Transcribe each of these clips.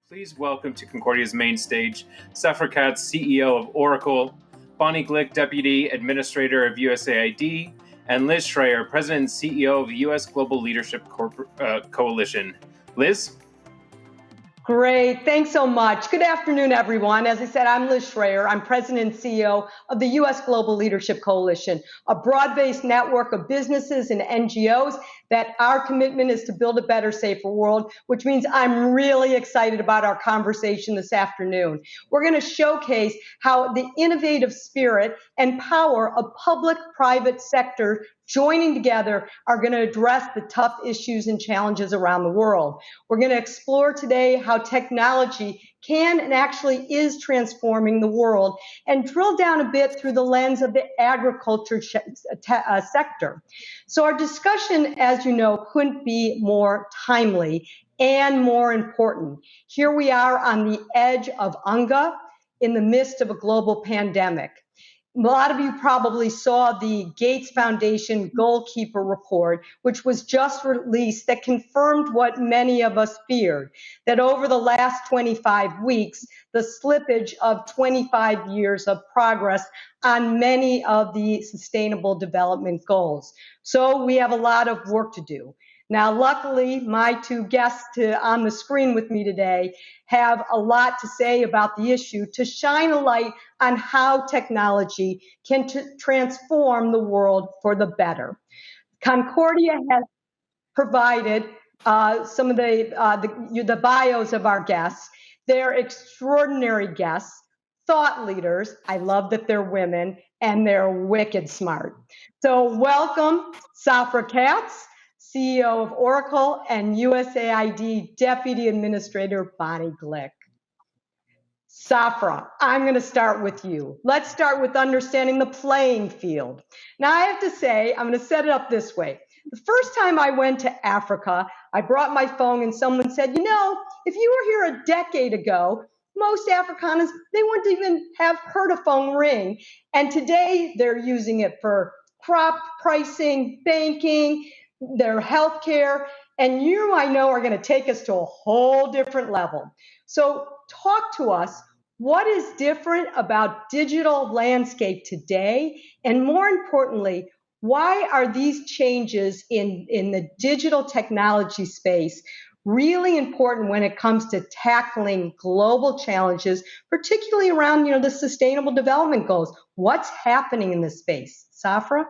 Please welcome to Concordia's main stage, Safra Catz, CEO of Oracle, Bonnie Glick, Deputy Administrator of USAID, and Liz Schrayer, President and CEO of the U.S. Global Leadership Coalition. Liz? Great. Thanks so much. Good afternoon, everyone. As I said, I'm Liz Schrayer. I'm President and CEO of the U.S. Global Leadership Coalition, a broad-based network of businesses and NGOs that our commitment is to build a better, safer world, which means I'm really excited about our conversation this afternoon. We're going to showcase how the innovative spirit and power of public-private sector joining together are going to address the tough issues and challenges around the world. We're going to explore today how technology can and actually is transforming the world and drill down a bit through the lens of the agriculture sector. So our discussion, as you know, couldn't be more timely and more important. Here we are on the edge of UNGA in the midst of a global pandemic. A lot of you probably saw the Gates Foundation Goalkeeper report, which was just released, that confirmed what many of us feared, that over the last 25 weeks, the slippage of 25 years of progress on many of the Sustainable Development Goals. So we have a lot of work to do. Now, luckily, my two guests on the screen with me today have a lot to say about the issue to shine a light on how technology can transform the world for the better. Concordia has provided some of the bios of our guests. They're extraordinary guests, thought leaders. I love that they're women, and they're wicked smart. So welcome, Safra Catz, CEO of Oracle, and USAID Deputy Administrator Bonnie Glick. Safra, I'm going to start with you. Let's start with understanding the playing field. Now, I have to say, I'm going to set it up this way. The first time I went to Africa, I brought my phone and someone said, you know, if you were here a decade ago, most Afrikaners, they wouldn't even have heard a phone ring. And today they're using it for crop pricing, banking, their healthcare, and you, I know, are going to take us to a whole different level. So talk to us. What is different about digital landscape today? And more importantly, why are these changes in the digital technology space really important when it comes to tackling global challenges, particularly around, the Sustainable Development Goals? What's happening in this space? Safra?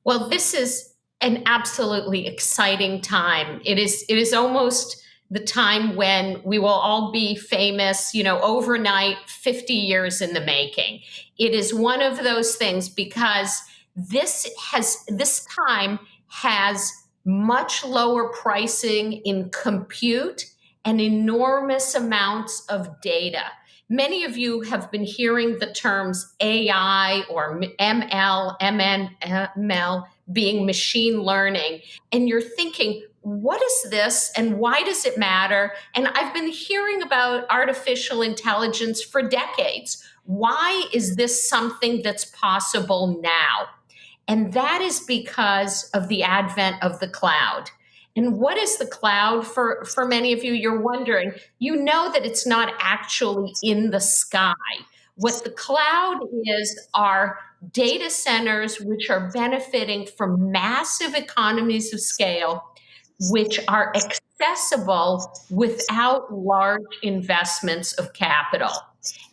Well, this is an absolutely exciting time. It is almost the time when we will all be famous, overnight, 50 years in the making. It is one of those things because this time has much lower pricing in compute and enormous amounts of data. Many of you have been hearing the terms AI or ML, ML being machine learning, and you're thinking, what is this and why does it matter? And I've been hearing about artificial intelligence for decades. Why is this something that's possible now? And that is because of the advent of the cloud. And what is the cloud? For many of you, you're wondering, you know that it's not actually in the sky. What the cloud is are data centers which are benefiting from massive economies of scale, which are accessible without large investments of capital.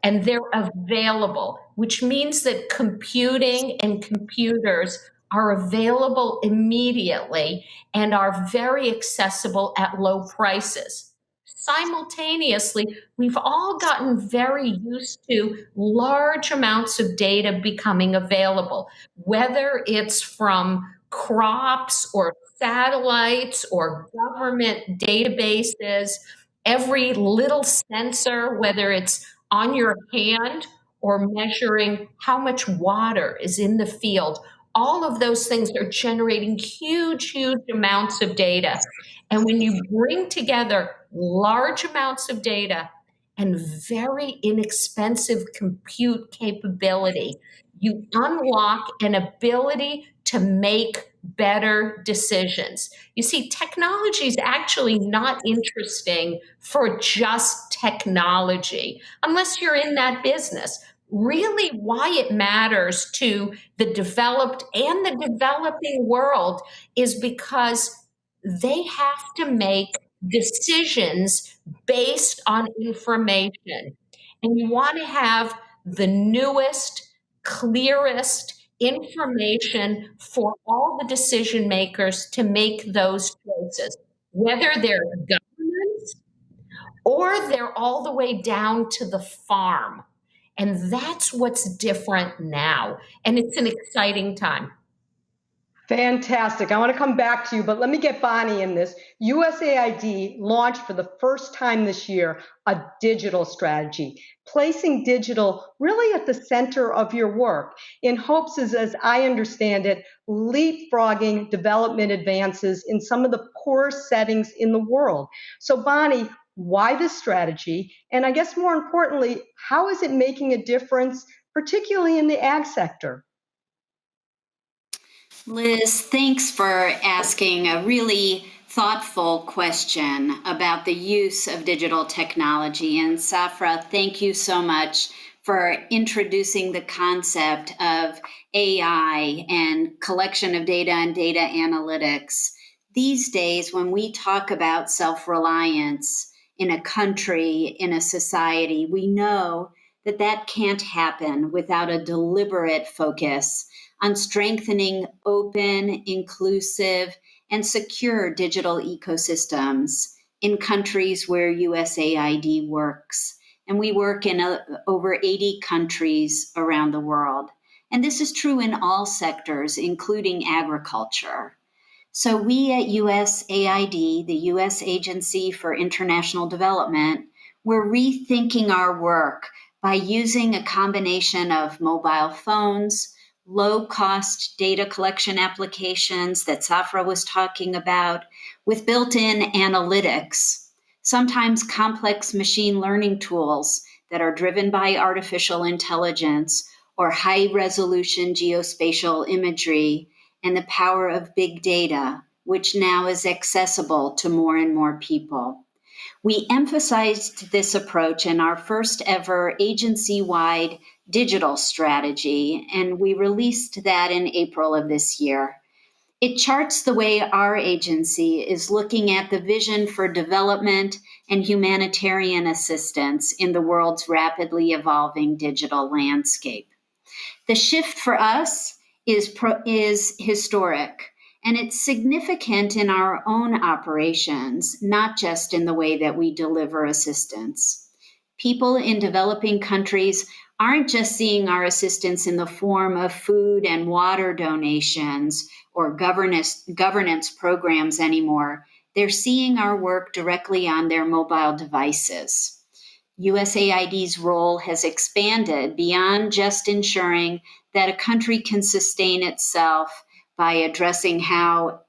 And they're available, which means that computing and computers are available immediately and are very accessible at low prices. Simultaneously, we've all gotten very used to large amounts of data becoming available, whether it's from crops or satellites or government databases, every little sensor, whether it's on your hand or measuring how much water is in the field. All of those things are generating huge, huge amounts of data. And when you bring together large amounts of data and very inexpensive compute capability, you unlock an ability to make better decisions. You see, technology is actually not interesting for just technology, unless you're in that business. Really, why it matters to the developed and the developing world is because they have to make decisions based on information. And you want to have the newest, clearest information for all the decision makers to make those choices, whether they're governments or they're all the way down to the farm. And that's what's different now. And it's an exciting time. Fantastic. I want to come back to you, but let me get Bonnie in this. USAID launched for the first time this year a digital strategy, placing digital really at the center of your work in hopes, as I understand it, leapfrogging development advances in some of the poorest settings in the world. So, Bonnie, why this strategy? And I guess more importantly, how is it making a difference, particularly in the ag sector? Liz, thanks for asking a really thoughtful question about the use of digital technology. And Safra, thank you so much for introducing the concept of AI and collection of data and data analytics. These days, when we talk about self-reliance in a country, in a society, we know that that can't happen without a deliberate focus on strengthening open, inclusive, and secure digital ecosystems in countries where USAID works. And we work in over 80 countries around the world. And this is true in all sectors, including agriculture. So we at USAID, the U.S. Agency for International Development, we're rethinking our work by using a combination of mobile phones, low-cost data collection applications that Safra was talking about, with built-in analytics, sometimes complex machine learning tools that are driven by artificial intelligence or high-resolution geospatial imagery, and the power of big data, which now is accessible to more and more people. We emphasized this approach in our first ever agency-wide digital strategy, and we released that in April of this year. It charts the way our agency is looking at the vision for development and humanitarian assistance in the world's rapidly evolving digital landscape. The shift for us is historic. And it's significant in our own operations, not just in the way that we deliver assistance. People in developing countries aren't just seeing our assistance in the form of food and water donations or governance programs anymore. They're seeing our work directly on their mobile devices. USAID's role has expanded beyond just ensuring that a country can sustain itself by addressing how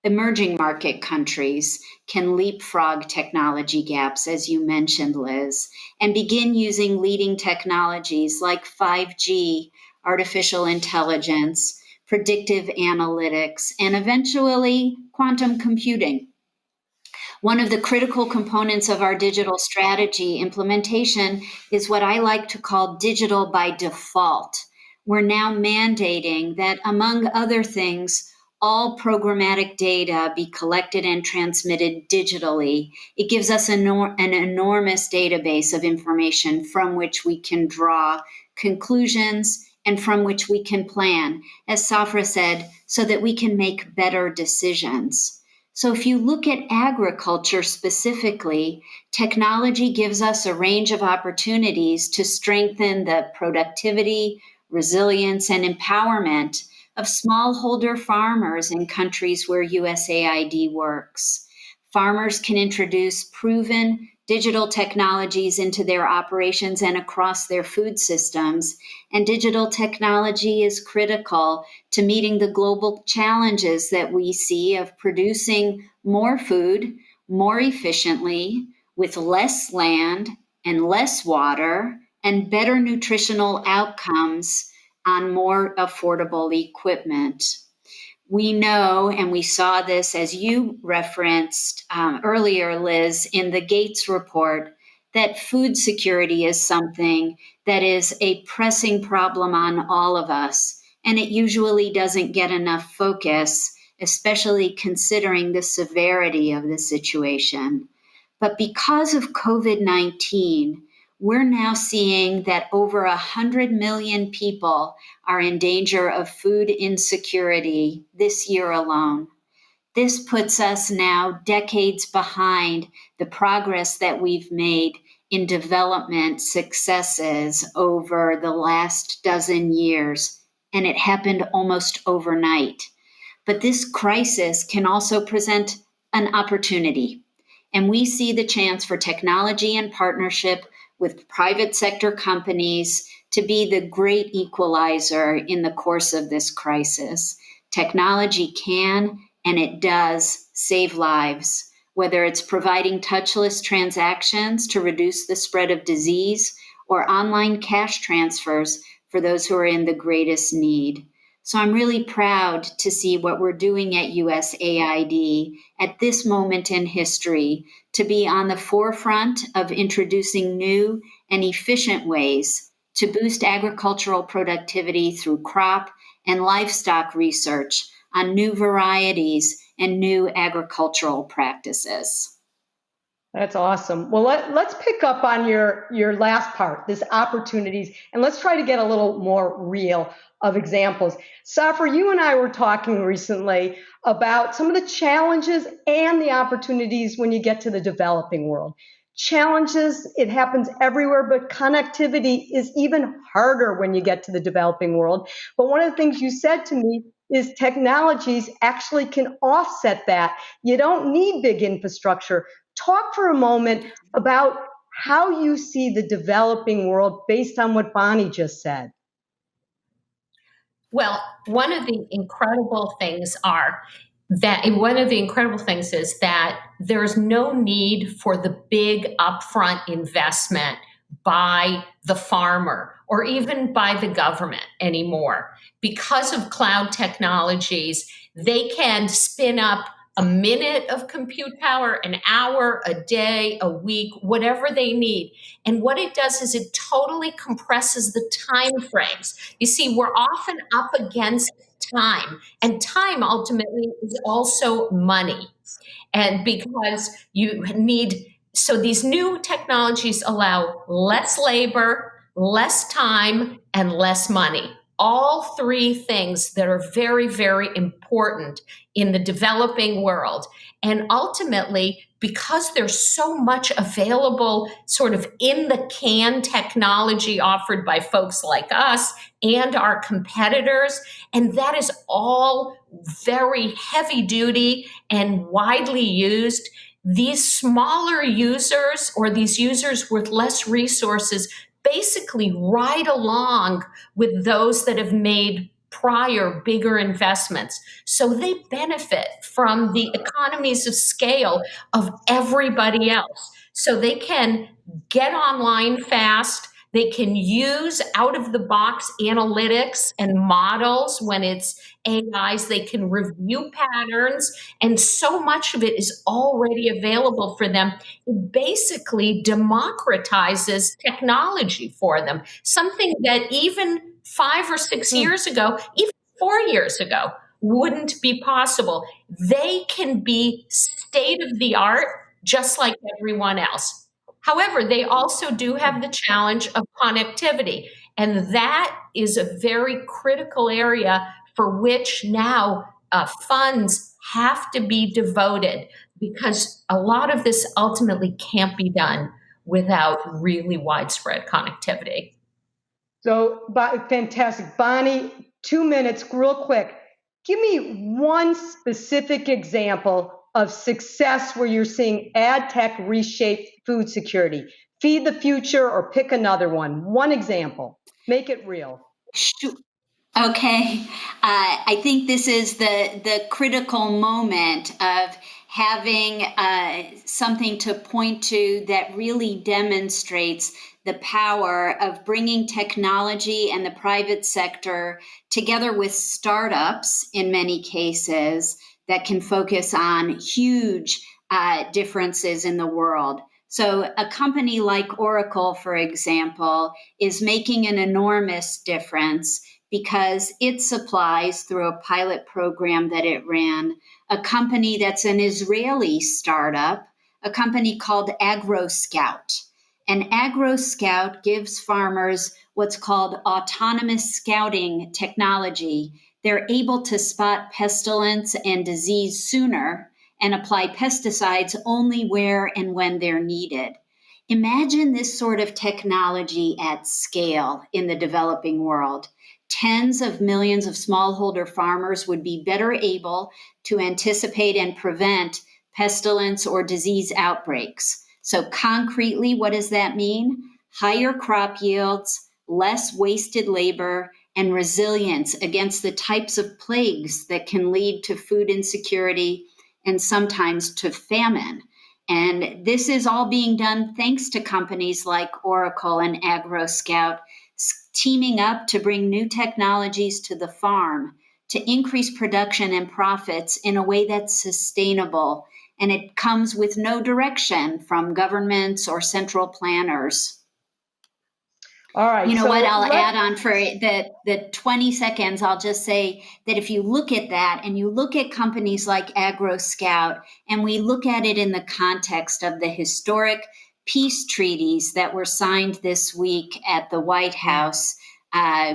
emerging market countries can leapfrog technology gaps, as you mentioned, Liz, and begin using leading technologies like 5G, artificial intelligence, predictive analytics, and eventually quantum computing. One of the critical components of our digital strategy implementation is what I like to call digital by default. We're now mandating that, among other things, all programmatic data be collected and transmitted digitally. It gives us an enormous database of information from which we can draw conclusions and from which we can plan, as Safra said, so that we can make better decisions. So if you look at agriculture specifically, technology gives us a range of opportunities to strengthen the productivity, resilience, and empowerment of smallholder farmers in countries where USAID works. Farmers can introduce proven digital technologies into their operations and across their food systems, and digital technology is critical to meeting the global challenges that we see of producing more food more efficiently with less land and less water and better nutritional outcomes on more affordable equipment. We know, and we saw this as you referenced earlier, Liz, in the Gates report, that food security is something that is a pressing problem on all of us. And it usually doesn't get enough focus, especially considering the severity of the situation. But because of COVID-19, we're now seeing that over 100 million people are in danger of food insecurity this year alone. This puts us now decades behind the progress that we've made in development successes over the last dozen years, and it happened almost overnight. But this crisis can also present an opportunity, and we see the chance for technology and partnership with private sector companies to be the great equalizer in the course of this crisis. Technology can, and it does, save lives, whether it's providing touchless transactions to reduce the spread of disease or online cash transfers for those who are in the greatest need. So I'm really proud to see what we're doing at USAID at this moment in history to be on the forefront of introducing new and efficient ways to boost agricultural productivity through crop and livestock research on new varieties and new agricultural practices. That's awesome. Well, let's pick up on your last part, this opportunities, and let's try to get a little more real of examples. Safra, you and I were talking recently about some of the challenges and the opportunities when you get to the developing world. Challenges, it happens everywhere, but connectivity is even harder when you get to the developing world. But one of the things you said to me is technologies actually can offset that. You don't need big infrastructure. Talk for a moment about how you see the developing world based on what Bonnie just said. Well, one of the incredible things is that there's no need for the big upfront investment by the farmer or even by the government anymore. Because of cloud technologies, they can spin up a minute of compute power, an hour, a day, a week, whatever they need. And what it does is it totally compresses the time frames. You see, we're often up against time, and time ultimately is also money. And because so these new technologies allow less labor, less time, and less money. All three things that are very, very important in the developing world. And ultimately, because there's so much available sort of in the can technology offered by folks like us and our competitors, and that is all very heavy duty and widely used, these smaller users or these users with less resources basically ride along with those that have made prior bigger investments. So they benefit from the economies of scale of everybody else. So they can get online fast. They can use out of the box analytics and models when it's AIs. They can review patterns, and so much of it is already available for them. It basically democratizes technology for them, something that even 5 or 6 years ago, even 4 years ago, wouldn't be possible. They can be state of the art just like everyone else. However, they also do have the challenge of connectivity, and that is a very critical area for which now funds have to be devoted, because a lot of this ultimately can't be done without really widespread connectivity. So, fantastic. Bonnie, 2 minutes, real quick. Give me one specific example of success where you're seeing ad tech reshape food security. Feed the future or pick another one. One example. Make it real. Sure. Okay. I think this is the critical moment of having something to point to that really demonstrates the power of bringing technology and the private sector together with startups in many cases that can focus on huge differences in the world. So a company like Oracle, for example, is making an enormous difference because it supplies, through a pilot program that it ran, a company that's an Israeli startup, a company called AgroScout. And AgroScout gives farmers what's called autonomous scouting technology. They're able to spot pestilence and disease sooner and apply pesticides only where and when they're needed. Imagine this sort of technology at scale in the developing world. Tens of millions of smallholder farmers would be better able to anticipate and prevent pestilence or disease outbreaks. So concretely, what does that mean? Higher crop yields, less wasted labor, and resilience against the types of plagues that can lead to food insecurity and sometimes to famine. And this is all being done thanks to companies like Oracle and AgroScout teaming up to bring new technologies to the farm to increase production and profits in a way that's sustainable. And it comes with no direction from governments or central planners. All right. You know what? I'll add on for the 20 seconds. I'll just say that if you look at that and you look at companies like AgroScout, and we look at it in the context of the historic peace treaties that were signed this week at the White House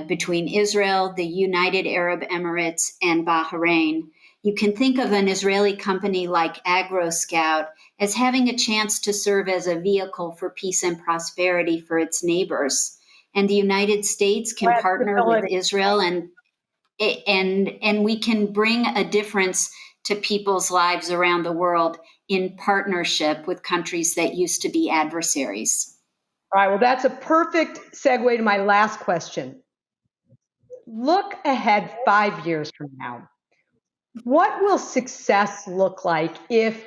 between Israel, the United Arab Emirates, and Bahrain, you can think of an Israeli company like AgroScout as having a chance to serve as a vehicle for peace and prosperity for its neighbors. And the United States can partner with Israel, and we can bring a difference to people's lives around the world in partnership with countries that used to be adversaries. All right, well, that's a perfect segue to my last question. Look ahead 5 years from now. What will success look like if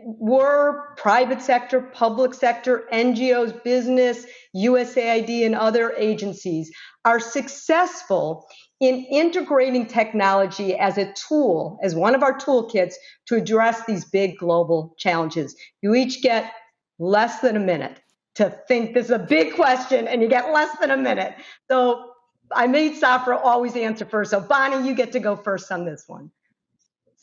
we're private sector, public sector, NGOs, business, USAID, and other agencies are successful in integrating technology as a tool, as one of our toolkits to address these big global challenges? You each get less than a minute to think. This is a big question, and you get less than a minute. So I made Safra always answer first. So Bonnie, you get to go first on this one.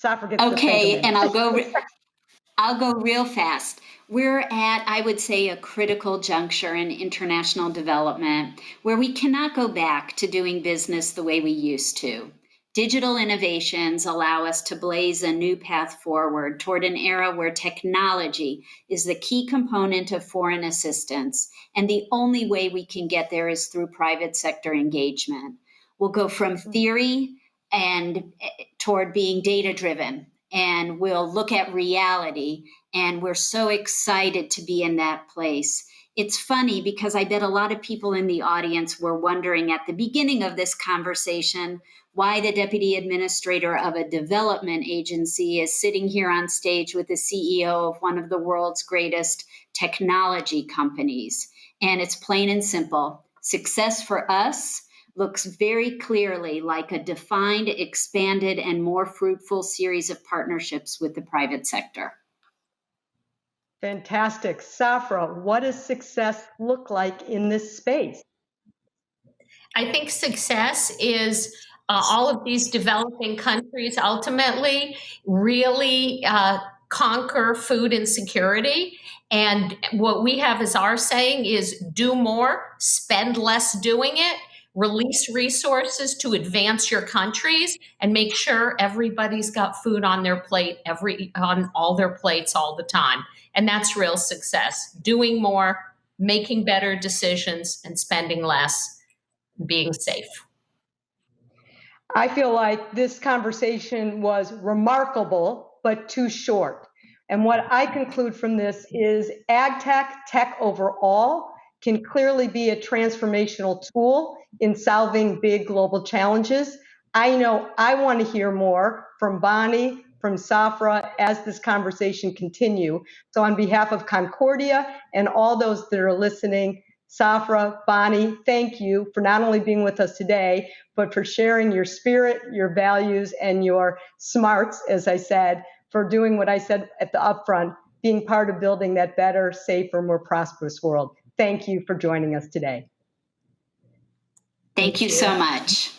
Safra gets okay, and I'll go real fast. We're at, I would say, a critical juncture in international development where we cannot go back to doing business the way we used to. Digital innovations allow us to blaze a new path forward toward an era where technology is the key component of foreign assistance, and the only way we can get there is through private sector engagement. We'll go from theory and toward being data-driven, and we'll look at reality, and we're so excited to be in that place. It's funny because I bet a lot of people in the audience were wondering at the beginning of this conversation why the deputy administrator of a development agency is sitting here on stage with the CEO of one of the world's greatest technology companies. And it's plain and simple. Success for us looks very clearly like a defined, expanded, and more fruitful series of partnerships with the private sector. Fantastic. Safra, what does success look like in this space? I think success is all of these developing countries ultimately really conquer food insecurity. And what we have as our saying is do more, spend less doing it, release resources to advance your countries, and make sure everybody's got food on their plate, on all their plates all the time. And that's real success. Doing more, making better decisions, and spending less, being safe. I feel like this conversation was remarkable, but too short. And what I conclude from this is ag tech overall, can clearly be a transformational tool in solving big global challenges. I know I want to hear more from Bonnie, from Safra as this conversation continue. So on behalf of Concordia and all those that are listening, Safra, Bonnie, thank you for not only being with us today, but for sharing your spirit, your values, and your smarts, as I said, for doing what I said at the upfront, being part of building that better, safer, more prosperous world. Thank you for joining us today. Thank you so much.